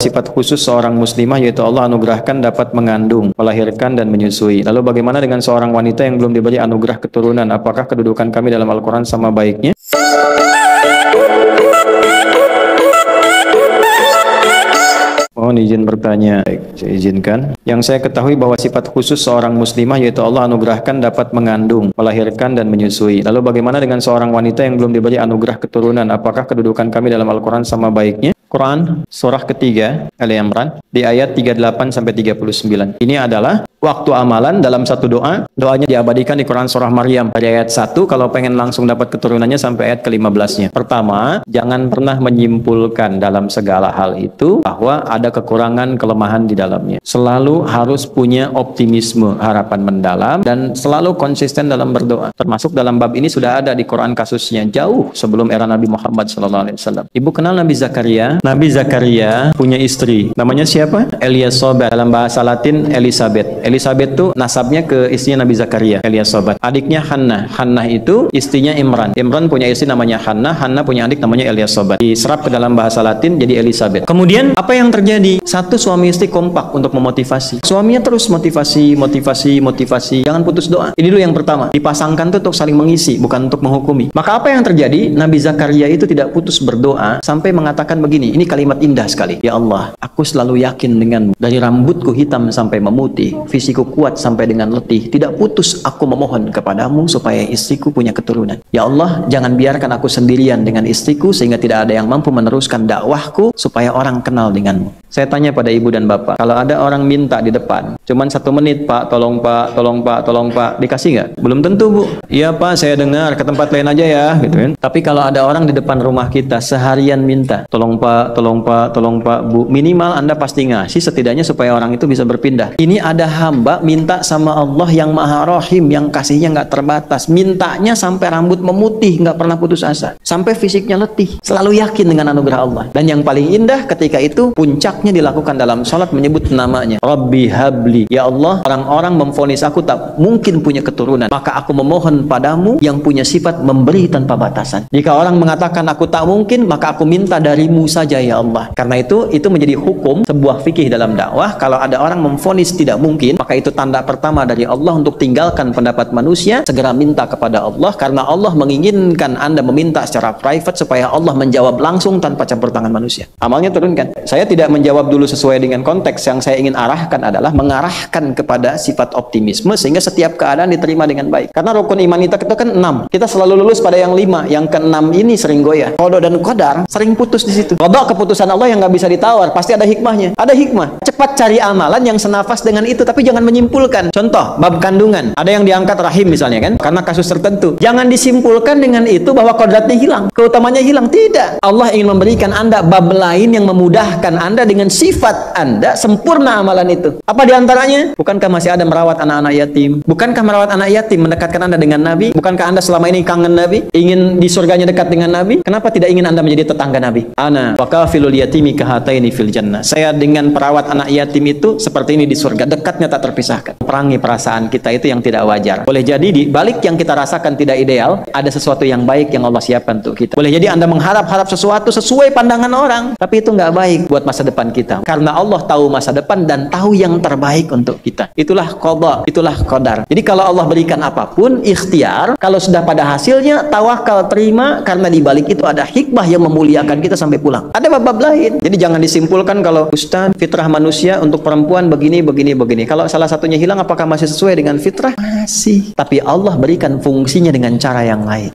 sifat khusus seorang muslimah yaitu Allah anugerahkan dapat mengandung, melahirkan dan menyusui. Lalu bagaimana dengan seorang wanita yang belum diberi anugerah keturunan? Apakah kedudukan kami dalam Al-Quran sama baiknya? Mohon izin bertanya. Baik, saya izinkan. Yang saya ketahui bahwa sifat khusus seorang muslimah yaitu Allah anugerahkan dapat mengandung, melahirkan dan menyusui. Lalu bagaimana dengan seorang wanita yang belum diberi anugerah keturunan? Apakah kedudukan kami dalam Al-Quran sama baiknya? Quran surah ketiga Ali Imran di ayat 38 sampai 39. Ini adalah waktu amalan dalam satu doa. Doanya diabadikan di Quran surah Maryam dari ayat 1 kalau pengen langsung dapat keturunannya sampai ayat ke-15-nya. Pertama, jangan pernah menyimpulkan dalam segala hal itu bahwa ada kekurangan, kelemahan di dalamnya. Selalu harus punya optimisme, harapan mendalam, dan selalu konsisten dalam berdoa. Termasuk dalam bab ini sudah ada di Quran kasusnya jauh sebelum era Nabi Muhammad SAW. Ibu kenal Nabi Zakaria? Nabi Zakaria punya istri. Namanya siapa? Eliezer. Dalam bahasa Latin Elizabeth. Elizabeth itu nasabnya ke istrinya Nabi Zakaria, Eliezer. Adiknya Hannah. Hannah itu istrinya Imran. Imran punya istri namanya Hannah. Hannah punya adik namanya Eliezer. Diserap ke dalam bahasa Latin jadi Elizabeth. Kemudian apa yang terjadi? Satu suami istri kompak untuk memotivasi. Suaminya terus motivasi. Jangan putus doa. Ini dulu yang pertama. Dipasangkan itu untuk saling mengisi, bukan untuk menghukumi. Maka apa yang terjadi? Nabi Zakaria itu tidak putus berdoa sampai mengatakan begini. Ini kalimat indah sekali. Ya Allah, aku selalu yakin denganmu. Dari rambutku hitam sampai memutih, fisikku kuat sampai dengan letih. Tidak putus aku memohon kepadamu supaya istriku punya keturunan. Ya Allah, jangan biarkan aku sendirian dengan istriku sehingga tidak ada yang mampu meneruskan dakwahku supaya orang kenal denganmu. Saya tanya pada ibu dan bapak, kalau ada orang minta di depan, cuman 1 menit, Pak, tolong Pak, tolong Pak, tolong Pak, dikasih nggak? Belum tentu, Bu. Iya Pak, saya dengar, ke tempat lain aja ya, gitu kan. Tapi kalau ada orang di depan rumah kita seharian minta, tolong Pak, tolong Pak, tolong Pak, Bu, minimal Anda pasti ngasih setidaknya supaya orang itu bisa berpindah. Ini ada hamba minta sama Allah yang Maha Rahim, yang kasihnya nggak terbatas, mintanya sampai rambut memutih, nggak pernah putus asa, sampai fisiknya letih, selalu yakin dengan anugerah Allah. Dan yang paling indah ketika itu puncaknya dilakukan dalam salat menyebut namanya, Rabbi habli, ya Allah, orang-orang memvonis aku tak mungkin punya keturunan, maka aku memohon padamu yang punya sifat memberi tanpa batasan. Jika orang mengatakan aku tak mungkin, maka aku minta darimu saja ya Allah. Karena itu menjadi hukum sebuah fikih dalam dakwah. Kalau ada orang memvonis tidak mungkin, maka itu tanda pertama dari Allah untuk tinggalkan pendapat manusia, segera minta kepada Allah, karena Allah menginginkan Anda meminta secara private supaya Allah menjawab langsung tanpa campur tangan manusia. Amalnya turunkan. Saya tidak menjawab dulu sesuai dengan konteks. Yang saya ingin arahkan adalah mengarahkan kepada sifat optimisme sehingga setiap keadaan diterima dengan baik. Karena rukun iman kita kan 6. Kita selalu lulus pada yang 5. Yang ke-6 ini sering goyah. Qada dan qadar sering putus di situ. Qada keputusan Allah yang nggak bisa ditawar, pasti ada hikmahnya. Ada hikmah. Cepat cari amalan yang senafas dengan itu, tapi jangan menyimpulkan. Contoh, bab kandungan. Ada yang diangkat rahim misalnya kan, karena kasus tertentu. Jangan disimpulkan dengan itu bahwa kodratnya hilang, keutamanya hilang. Tidak. Allah ingin memberikan Anda bab lain yang memudahkan Anda dengan sifat Anda sempurna amalan itu. Apa diantaranya? Bukankah masih ada merawat anak-anak yatim? Bukankah merawat anak yatim mendekatkan Anda dengan Nabi? Bukankah Anda selama ini kangen Nabi? Ingin di surganya dekat dengan Nabi? Kenapa tidak ingin Anda menjadi tetangga Nabi? Ana wa kafilul yatimi kahataini fil jannah. Saya dengan perawat anak yatim itu seperti ini di surga, dekatnya tak terpisahkan. Perangi perasaan kita itu yang tidak wajar. Boleh jadi di balik yang kita rasakan tidak ideal, ada sesuatu yang baik yang Allah siapkan untuk kita. Boleh jadi Anda mengharap-harap sesuatu sesuai pandangan orang, tapi itu nggak baik buat masa depan kita. Karena Allah tahu masa depan dan tahu yang terbaik untuk kita. Itulah qada, itulah qadar. Jadi kalau Allah berikan apapun, ikhtiar. Kalau sudah pada hasilnya, tawakal, terima. Karena di balik itu ada hikmah yang memuliakan kita sampai pulang. Ada bab-bab lain. Jadi jangan disimpulkan kalau Ustaz, fitrah manusia untuk perempuan begini. Kalau salah satunya hilang, apakah masih sesuai dengan fitrah? Masih. Tapi Allah berikan fungsinya dengan cara yang lain.